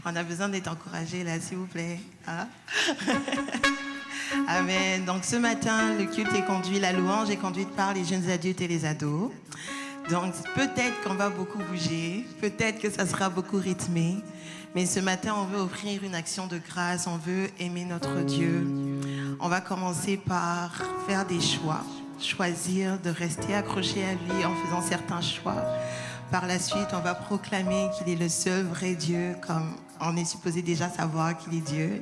On a besoin d'être encouragé là, s'il vous plaît. Hein? Amen. Donc ce matin, le culte est conduit, la louange est conduite par les jeunes adultes et les ados. Donc peut-être qu'on va beaucoup bouger, peut-être que ça sera beaucoup rythmé. Mais ce matin, on veut offrir une action de grâce, on veut aimer notre Dieu. On va commencer par faire des choix, choisir de rester accroché à lui en faisant certains choix. Par la suite, on va proclamer qu'il est le seul vrai Dieu, comme on est supposé déjà savoir qu'il est Dieu.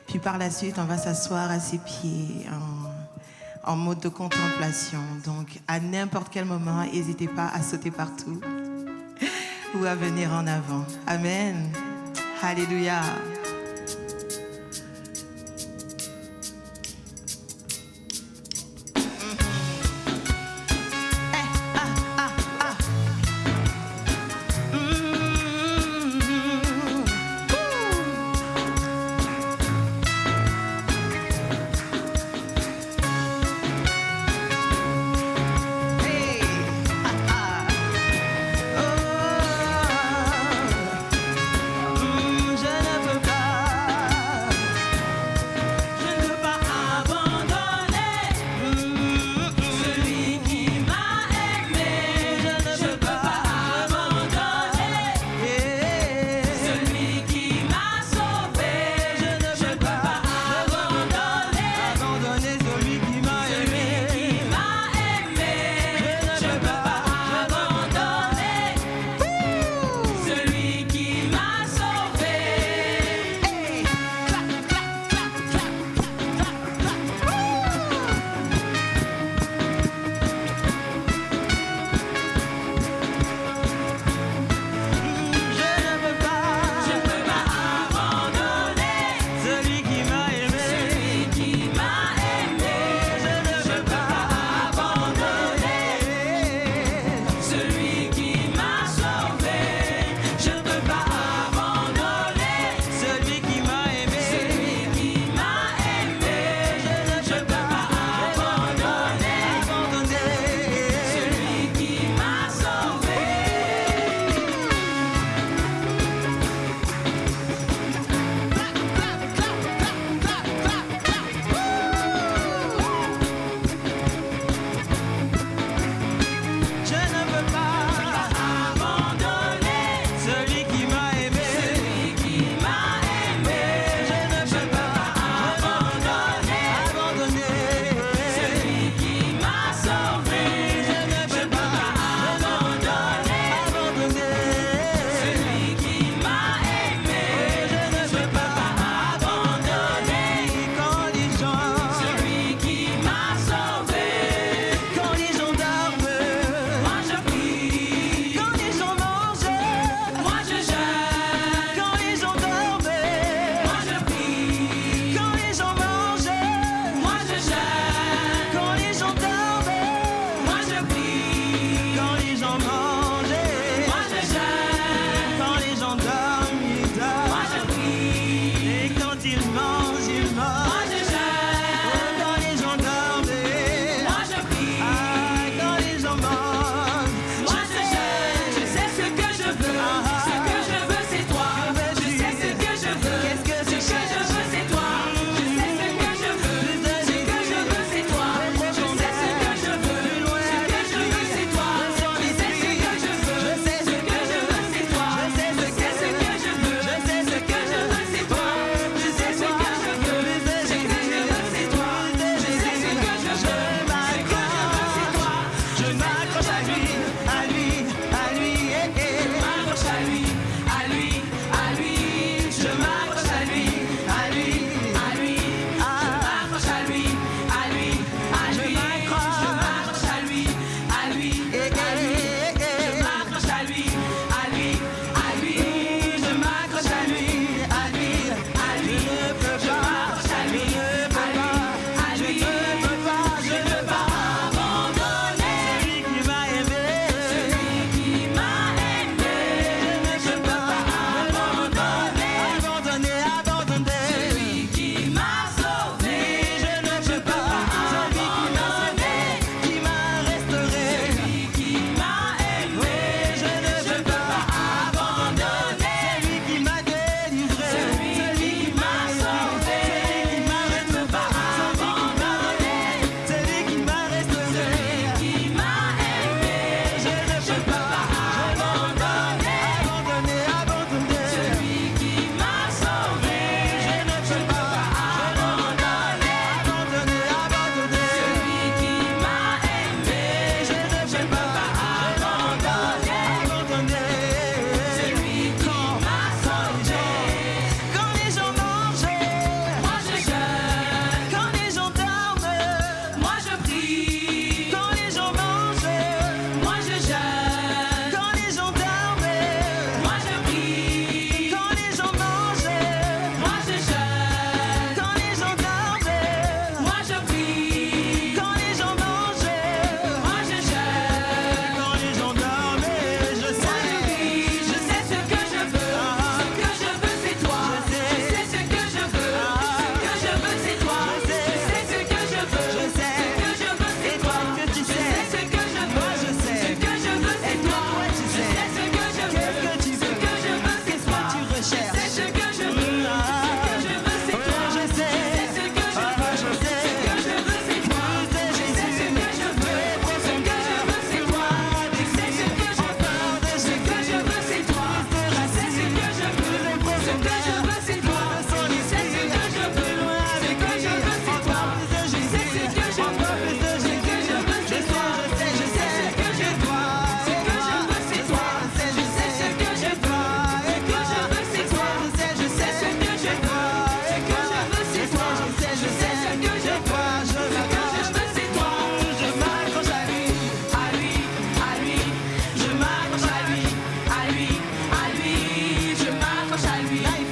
Puis par la suite, on va s'asseoir à ses pieds en mode de contemplation. Donc, à n'importe quel moment, n'hésitez pas à sauter partout ou à venir en avant. Amen. Alléluia. Je ne peux pas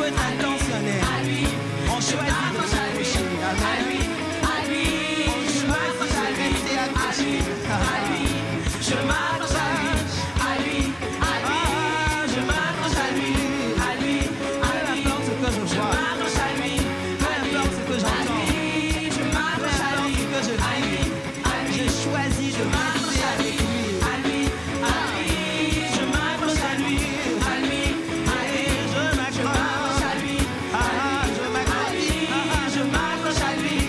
faut être intentionnel. On choisit de s'accrocher. Amen. On choisit de rester accroché. Je m'accroche à lui. Je m'accroche à lui. Peu importe ce que je vois. Peu importe ce que j'entends. Peu importe ce que je vis. Je choisis de rester avec lui. Je m'accroche à lui. Je m'accroche à lui. Je m'accroche à lui.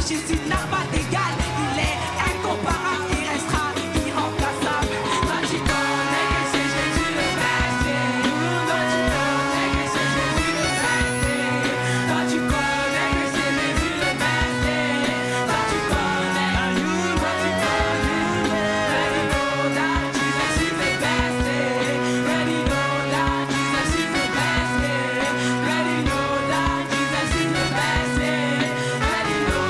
Jésus n'a pas d'égal, il est incomparable, il restera irremplaçable. Toi tu connais que c'est Jésus le Messie. Toi tu connais que c'est Jésus le Messie. Toi tu connais que c'est Jésus le Messie. Toi tu connais, toi tu connais. Ready know that Jesus is the best. Ready know that Jesus is the best. Ready know that Jesus is the best. Ready know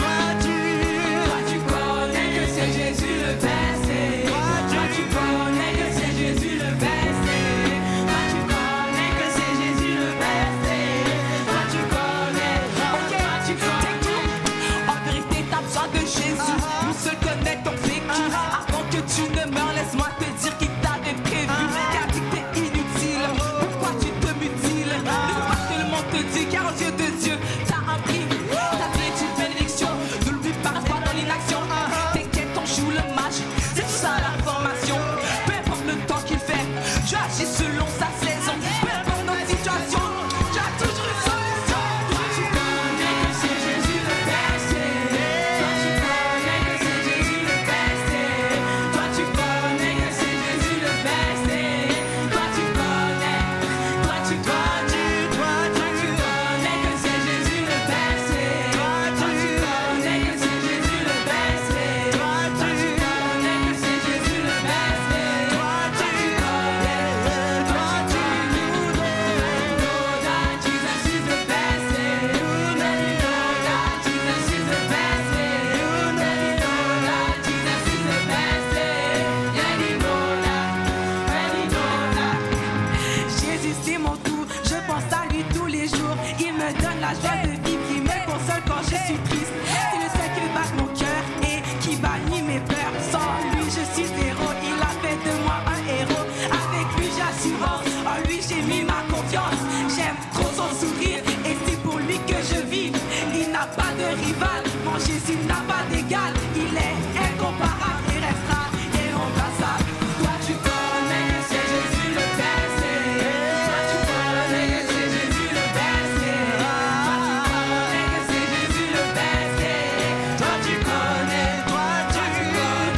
Toi tu connais que c'est Jésus le best. Toi tu connais que c'est Jésus le best. Toi tu connais que c'est Jésus le best. Toi tu connais, ok, tu connais tout. En vérité t'as besoin de Jésus. Nous seuls connaît ton vécu. Avant que tu ne meurs, laisse-moi te dire qu'il t'avait prévu. Car dit que t'es inutile. Pourquoi tu te mutiles? Ne pas que le monde te dit, car aux yeux de Dieu t'as un prix. Ta vie est une bénédiction. Ne l'oublie pas, reste pas dans l'inaction. T'inquiète, on joue le match. C'est tout ça la formation. Peu importe le temps qu'il fait, je agis selon sa saison. Peu importe notre situation, tu as toujours une solution. Toi tu connais que c'est Jésus le best. Toi tu connais que c'est Jésus le best. Toi tu connais que c'est Jésus le best. Toi tu connais, toi tu connais, toi tu connais que c'est Jésus le best. Toi tu connais que c'est Jésus le best. Toi tu connais que c'est Jésus le best. Toi tu connais, toi tu know that Jesus is the best. Let me know that Jesus is the best. Let me know that Jesus is the best. Let me know that. Jésus c'est mon tout, je pense à lui tous les jours. Il me donne la joie de vivre, il me console quand je suis triste. C'est le seul qui bat mon cœur et qui bannit mes peurs. Sans lui je suis zéro, il a fait de moi un héros. Avec lui j'ai assurance, en lui j'ai mis ma confiance. J'aime trop son sourire et c'est pour lui que je vis. Il n'a pas de rival, mon Jésus n'a pas d'égal. Il est incomparable, il restera irremplaçable. Toi tu connais que c'est Jésus le best. Toi tu connais que c'est Jésus le best. Toi tu connais que c'est Jésus le best. Toi tu connais, toi tu connais.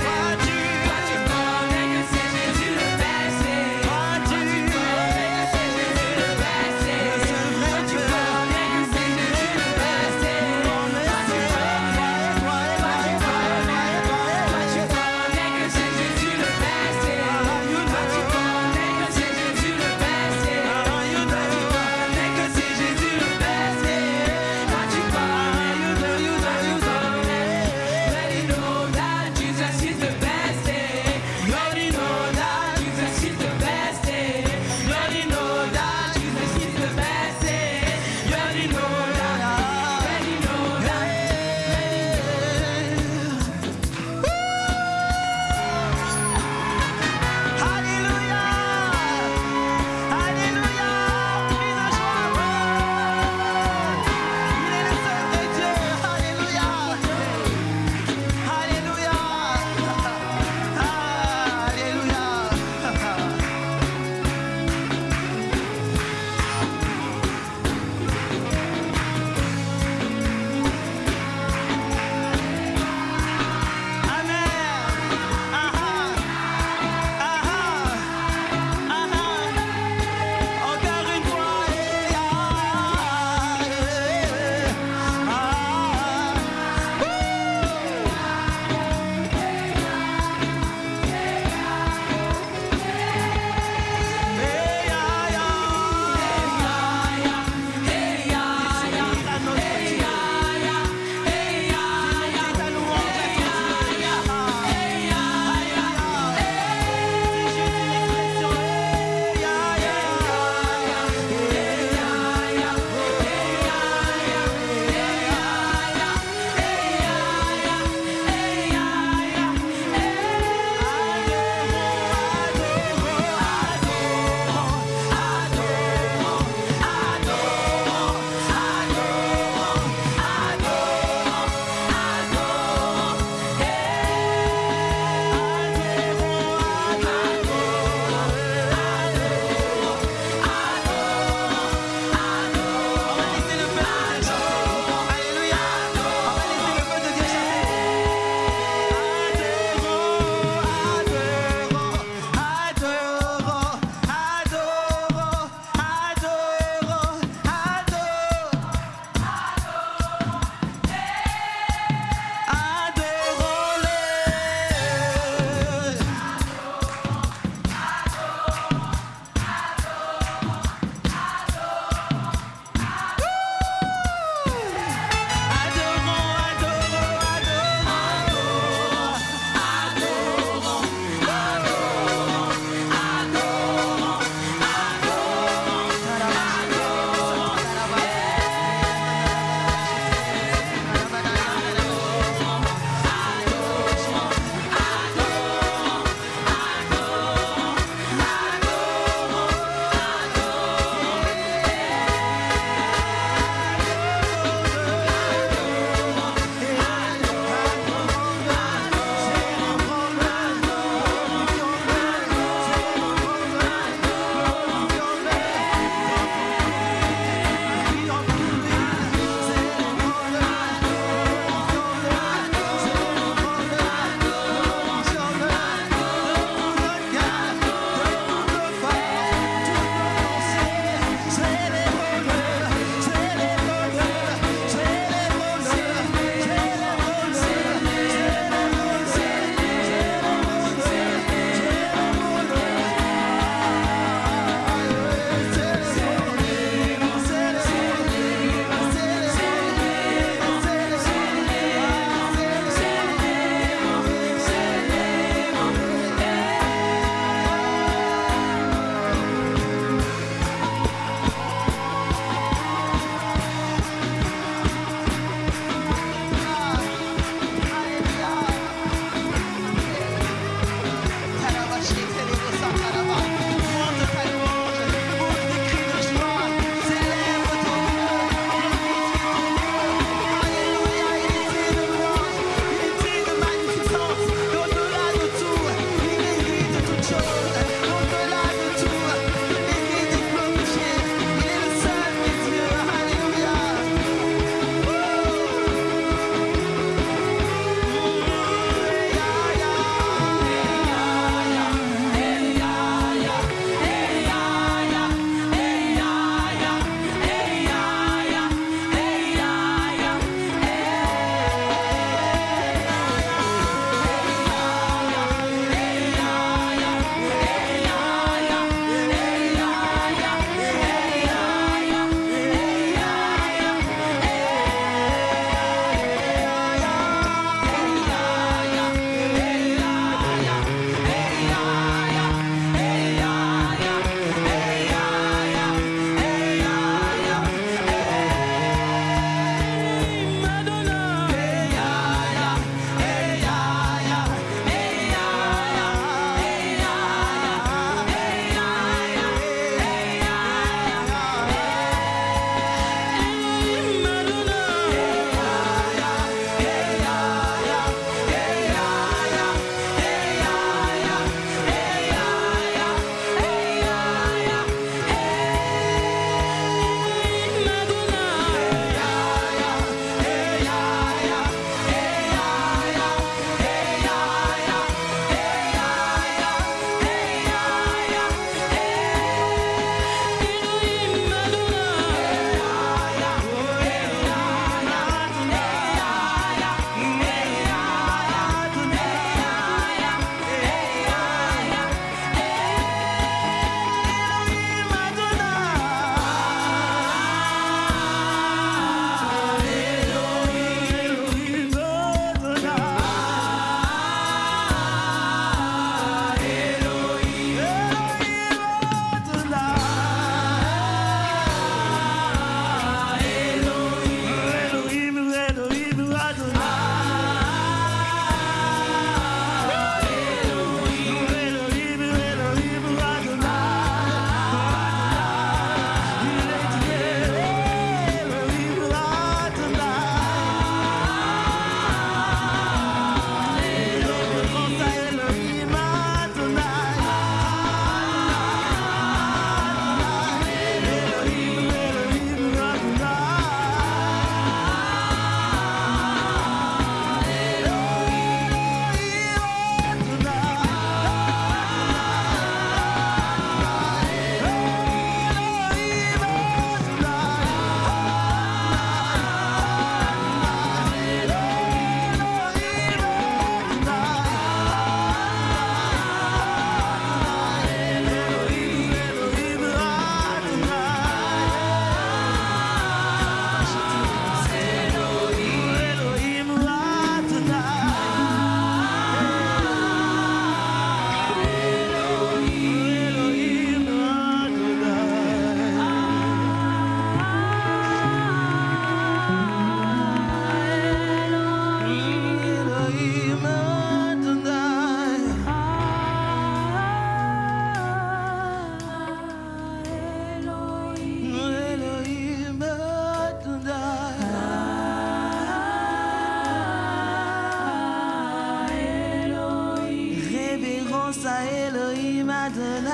Révérence à Elohim Adonai,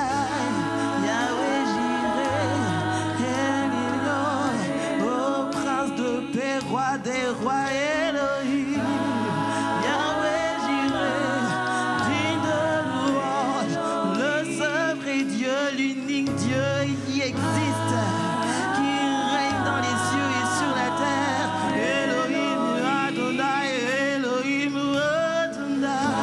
Yahweh Jireh, Elilon, ô prince de paix, roi des rois, Elohim, Yahweh Jireh, digne de louange, le seul vrai Dieu, l'unique Dieu qui existe, qui règne dans les cieux et sur la terre, Elohim Adonai, Elohim Adonai.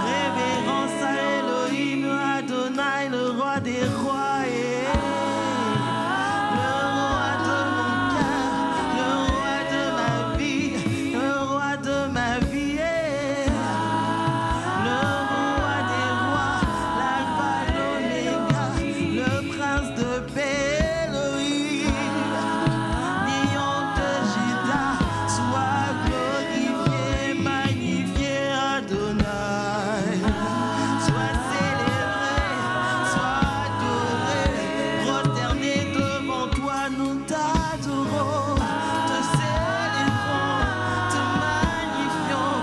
Révérence à Elohim Adonai, le roi des rois et le roi de mon cœur, le roi de ma vie, le roi de ma vie, le roi des rois, l'alpha, l'oméga, le prince de paix, Elohim, lion de Juda, sois glorifié, magnifié, Adonai. Sois célébré, sois adoré, prosterné devant toi, nous t'adorons, te célébrons, te magnifions,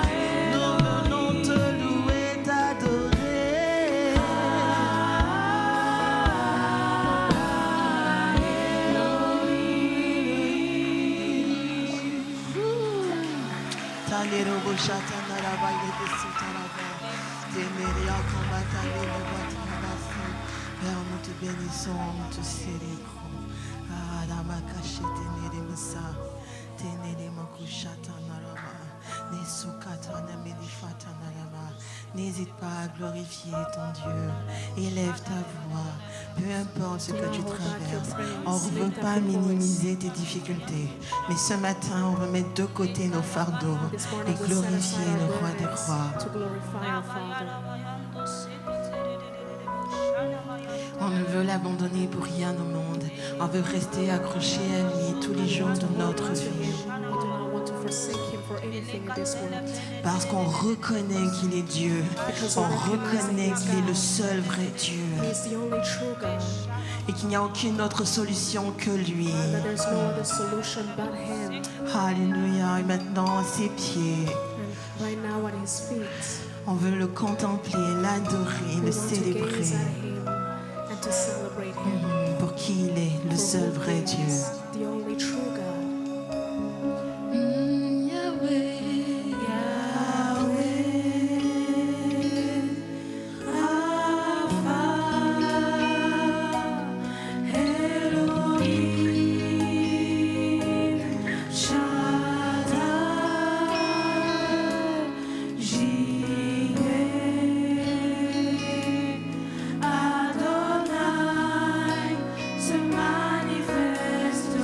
nous venons te louer, t'adorer. Tanerobo shatanaraba yebesutaraba, teneria kombatanero watanabasi. Père, nous te bénissons, nous te célébrons. Ah, Ramakashe tenere musa, tenere mokushatanaraba, nesukatanamelifatanaraba. N'hésite pas à glorifier ton Dieu. Élève ta voix. Peu importe ce que tu traverses. On ne veut pas minimiser tes difficultés. Mais ce matin, on veut mettre de côté nos fardeaux et glorifier le roi des rois. On ne veut l'abandonner pour rien au monde. On veut rester accroché à lui tous les jours de notre vie. Parce qu'on reconnaît qu'il est Dieu. On reconnaît qu'il est le seul vrai Dieu. Et qu'il n'y a aucune autre solution que lui. Alléluia. Et maintenant, à ses pieds, on veut le contempler, l'adorer, le célébrer. Pour qui il est, le seul vrai Dieu. Adonai se manifeste.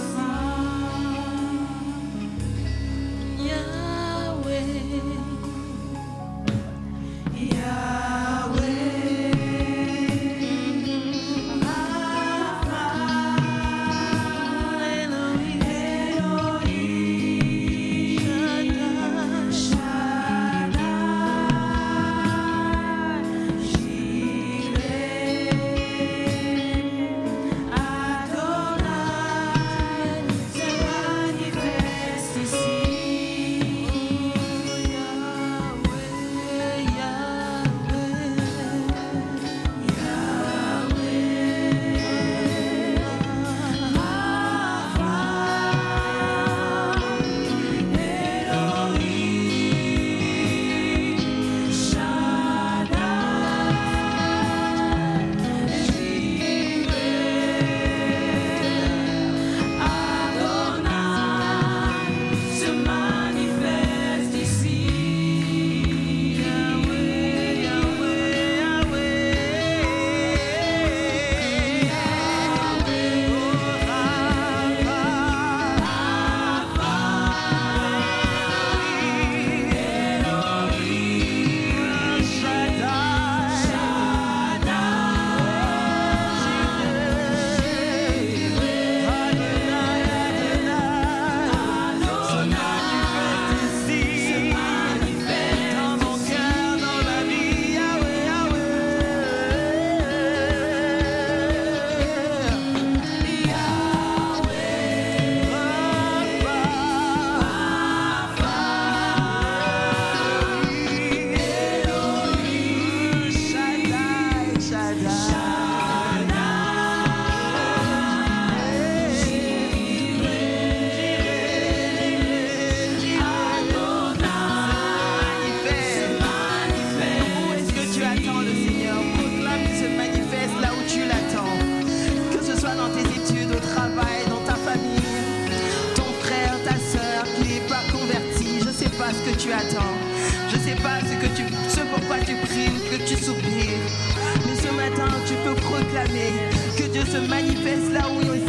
donné. Que Dieu se manifeste là où il